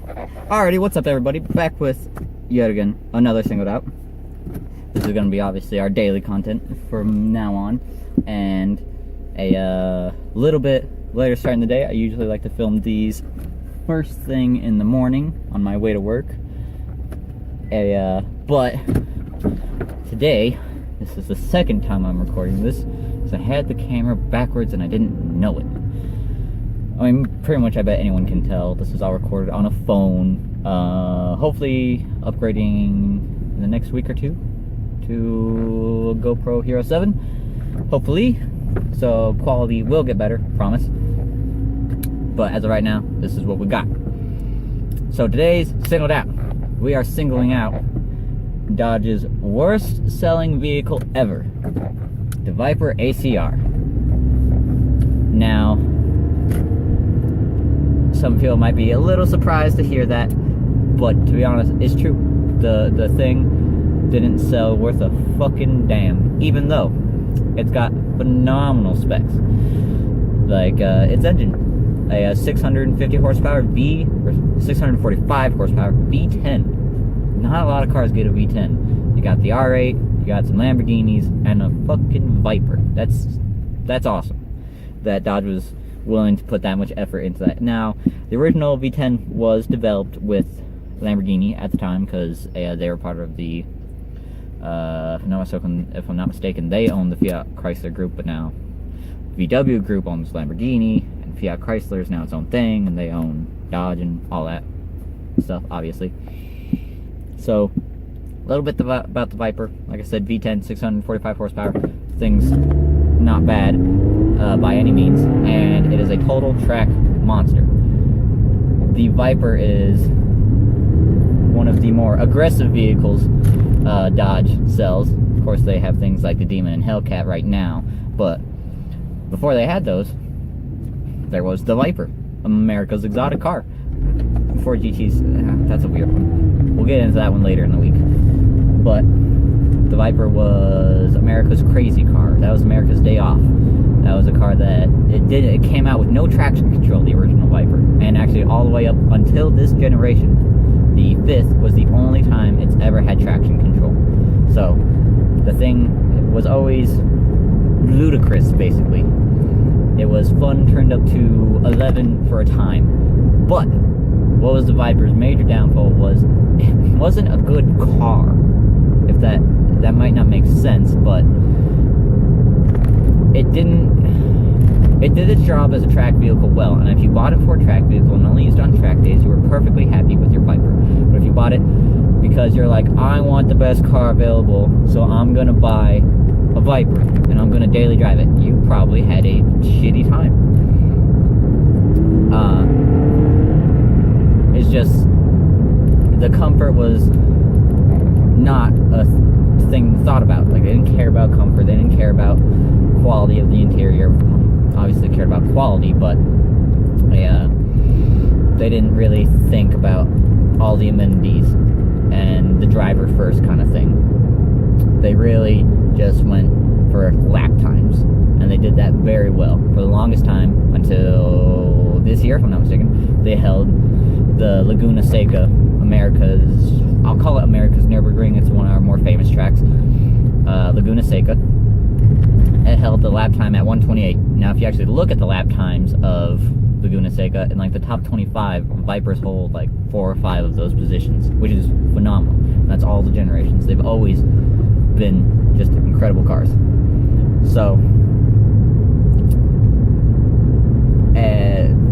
Alrighty, what's up everybody? Back with, yet again, another singled out. This is going to be obviously our daily content from now on. And a little bit later starting the day. I usually like to film these first thing in the morning on my way to work. But today, this is the second time I'm recording this, because I had the camera backwards and I didn't know it. I mean, pretty much I bet anyone can tell. This is all recorded on a phone. Hopefully upgrading in the next week or two to a GoPro Hero 7. Hopefully. So quality will get better, promise. But as of right now, this is what we got. So today's singled out. We are singling out Dodge's worst selling vehicle ever. The Viper ACR. Now, some people might be a little surprised to hear that, but to be honest, it's true. The thing didn't sell worth a fucking damn, even though it's got phenomenal specs. Like its engine, a 650 horsepower or 645 horsepower V10. Not a lot of cars get a V10. You got the R8, you got some Lamborghinis, and a fucking Viper. That's awesome that Dodge was willing to put that much effort into that. Now, the original V10 was developed with Lamborghini at the time because they were part of the, if I'm not mistaken, they own the Fiat Chrysler group, but now VW group owns Lamborghini, and Fiat Chrysler is now its own thing, and they own Dodge and all that stuff, obviously. So, a little bit about the Viper. Like I said, V10, 645 horsepower. Thing's not bad by any means, and it is a total track monster. The Viper is one of the more aggressive vehicles Dodge sells. Of course, they have things like the Demon and Hellcat right now, but before they had those, there was the Viper, America's exotic car. Before GTs, that's a weird one. We'll get into that one later in the week. But the Viper was America's crazy car. That was America's day off. That was a car that it came out with no traction control, the original Viper. And actually all the way up until this generation, the 5th was the only time it's ever had traction control. So the thing was always ludicrous, basically. It was fun turned up to 11 for a time. But what was the Viper's major downfall was it wasn't a good car. If that might not make sense, but it did its job as a track vehicle well. And if you bought it for a track vehicle and only used it on track days, you were perfectly happy with your Viper. But if you bought it because you're like, I want the best car available, so I'm gonna buy a Viper and I'm gonna daily drive it, you probably had a shitty time. It's just the comfort was not a thing thought about. Like, they didn't care about comfort, they didn't care about quality of the interior. Obviously cared about quality, but they didn't really think about all the amenities and the driver first kind of thing. They really just went for lap times, and they did that very well for the longest time until this year, if I'm not mistaken. They held the Laguna Seca, I'll call it America's Nürburgring. It's one of our more famous tracks. Laguna Seca. It held the lap time at 128. Now, if you actually look at the lap times of Laguna Seca, in like the top 25, Vipers hold like 4 or 5 of those positions, which is phenomenal. That's all the generations. They've always been just incredible cars. So,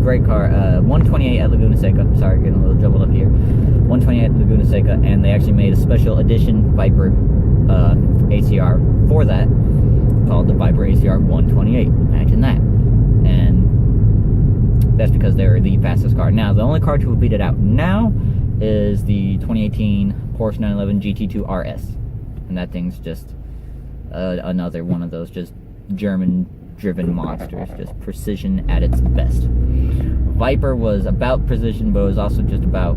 great car. 128 at Laguna Seca. Sorry, getting a little jumbled up here. 128 at Laguna Seca, and they actually made a special edition Viper ACR for that, called the Viper ACR 128. Imagine that. And that's because they're the fastest car. Now, the only car to beat it out now is the 2018 Porsche 911 GT2 RS. And that thing's just another one of those just German-driven monsters. Just precision at its best. Viper was about precision, but it was also just about,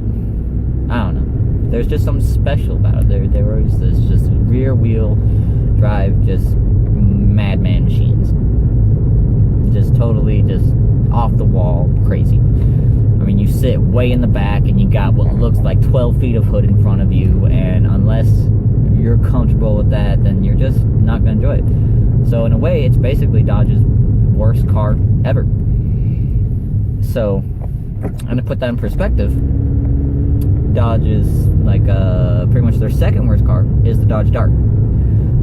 I don't know. There's just something special about it. There was this just rear wheel drive, just madman machines. Just totally just off the wall crazy. I mean, you sit way in the back and you got what looks like 12 feet of hood in front of you, and unless you're comfortable with that, then you're just not going to enjoy it. So in a way, it's basically Dodge's worst car ever. So, and to put that in perspective, Dodge is like pretty much their second worst car is the Dodge Dart.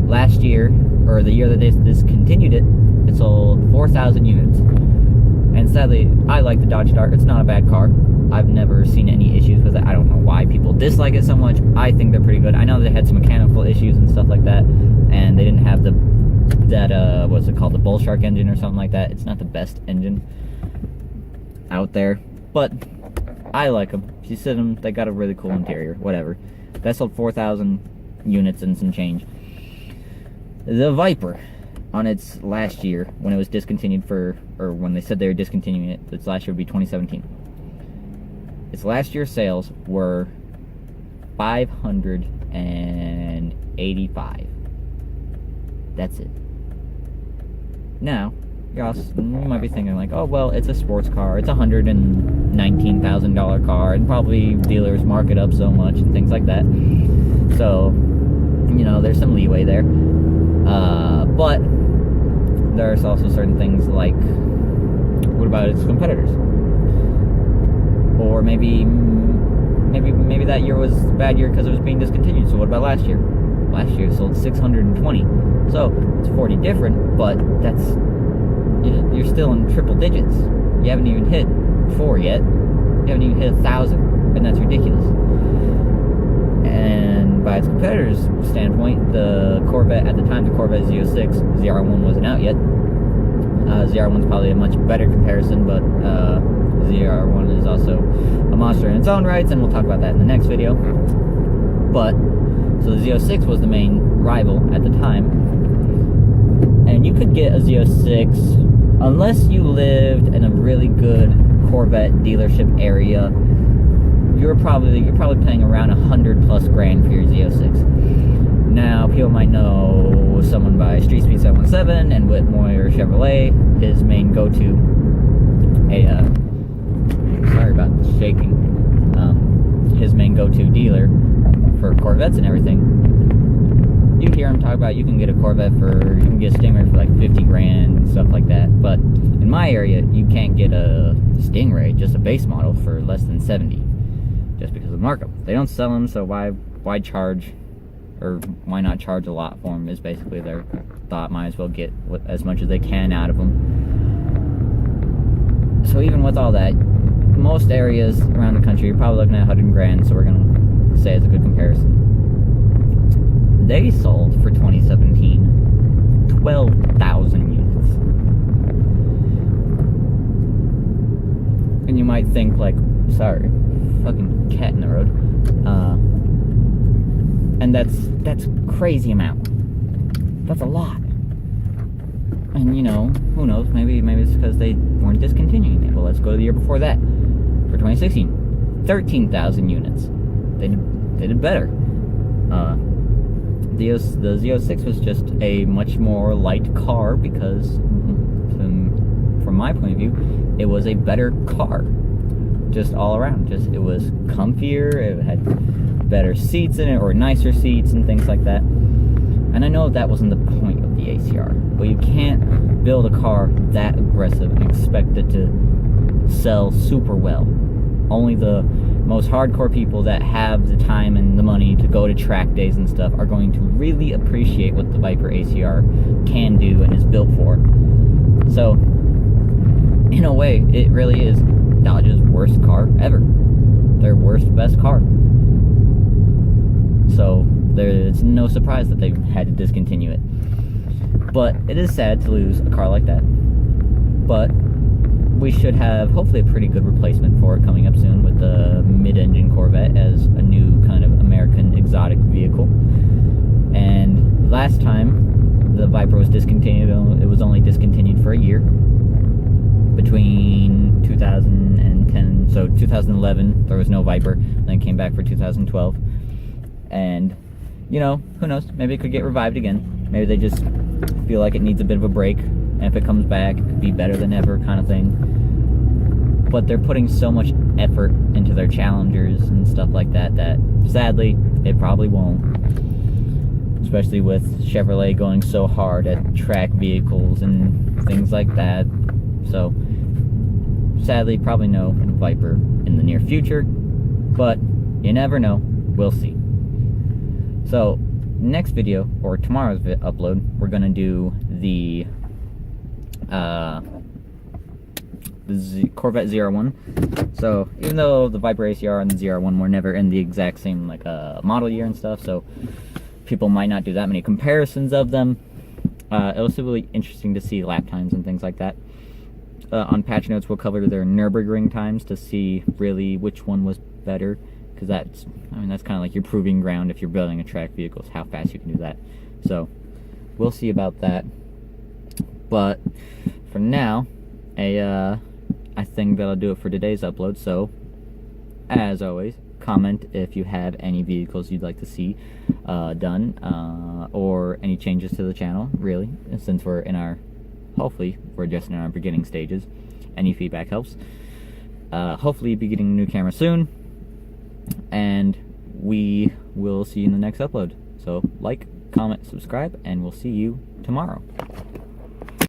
Last year, or the year that they discontinued it, it sold 4,000 units. And sadly, I like the Dodge Dart. It's not a bad car. I've never seen any issues with it. I don't know why people dislike it so much. I think they're pretty good. I know they had some mechanical issues and stuff like that, and they didn't have what's it called, the Bull Shark engine or something like that. It's not the best engine out there, but I like them. If you sit them, they got a really cool interior, whatever. That sold 4,000 units and some change. The Viper, on its last year, when it was discontinued or when they said they were discontinuing it, its last year would be 2017. Its last year sales were 585. That's it. Now, you might be thinking like, oh, well, it's a sports car. It's a $119,000 car, and probably dealers mark it up so much and things like that. So, there's some leeway there. But there's also certain things like, what about its competitors? Or maybe that year was a bad year because it was being discontinued. So what about last year? Last year it sold 620. So it's 40 different, but you're still in triple digits. You haven't even hit 4 yet. You haven't even hit 1,000, and that's ridiculous. And by its competitors' standpoint, the Corvette, at the time, the Corvette Z06, ZR1 wasn't out yet. ZR1's probably a much better comparison, but ZR1 is also a monster in its own rights, and we'll talk about that in the next video. But, so the Z06 was the main rival at the time, and you could get a Z06 unless you lived in a really good Corvette dealership area. You're probably paying around $100+ grand for your Z06. Now, people might know someone by Street Speed 717 and Whitmore Chevrolet, his main go-to. Sorry about shaking. His main go-to dealer for Corvettes and everything. You hear him talk about you can get a Stingray for like 50 grand and stuff like that. But in my area, you can't get a Stingray, just a base model, for less than 70. Just because of markup. They don't sell them, so why charge, or why not charge a lot for them is basically their thought. Might as well get as much as they can out of them. So even with all that, most areas around the country, you're probably looking at 100 grand, so we're going to say it's a good comparison. They sold, for 2017, 12,000 units. And you might think, like, sorry, fucking cat in the road. And that's crazy amount. That's a lot. And who knows, maybe it's because they weren't discontinuing it. Well, let's go to the year before that. For 2016, 13,000 units. They did better. The Z06 was just a much more light car because, from my point of view, it was a better car. Just all around. It was comfier, it had better seats in it, or nicer seats and things like that. And I know that wasn't the point of the ACR, but you can't build a car that aggressive and expect it to sell super well. Only the most hardcore people that have the time and the money to go to track days and stuff are going to really appreciate what the Viper ACR can do and is built for. So, in a way, it really is Dodge's worst car ever. Their best car. So, it's no surprise that they had to discontinue it. But it is sad to lose a car like that. But we should have hopefully a pretty good replacement for it coming up soon with the mid-engine Corvette as a new kind of American exotic vehicle. And last time the Viper was discontinued, it was only discontinued for a year. Between 2010, so 2011, there was no Viper, then it came back for 2012. And, who knows, maybe it could get revived again. Maybe they just feel like it needs a bit of a break, and if it comes back, it could be better than ever kind of thing. but they're putting so much effort into their challengers and stuff like that that sadly it probably won't, especially with Chevrolet going so hard at track vehicles and things like that. So sadly probably no Viper in the near future, but you never know, we'll see. So next video, or tomorrow's upload, we're gonna do the Corvette ZR1. So even though the Viper ACR and the ZR1 were never in the exact same like model year and stuff, so people might not do that many comparisons of them. It was really interesting to see lap times and things like that. On patch notes, we'll cover their Nürburgring times to see really which one was better, because that's kind of like your proving ground if you're building a track vehicle, is how fast you can do that. So we'll see about that. But for now, I think that'll do it for today's upload. So as always, comment if you have any vehicles you'd like to see done, or any changes to the channel, really, since we're in our, hopefully we're just in our beginning stages. Any feedback helps. Hopefully you'll be getting a new camera soon, and we will see you in the next upload. So like, comment, subscribe, and we'll see you tomorrow.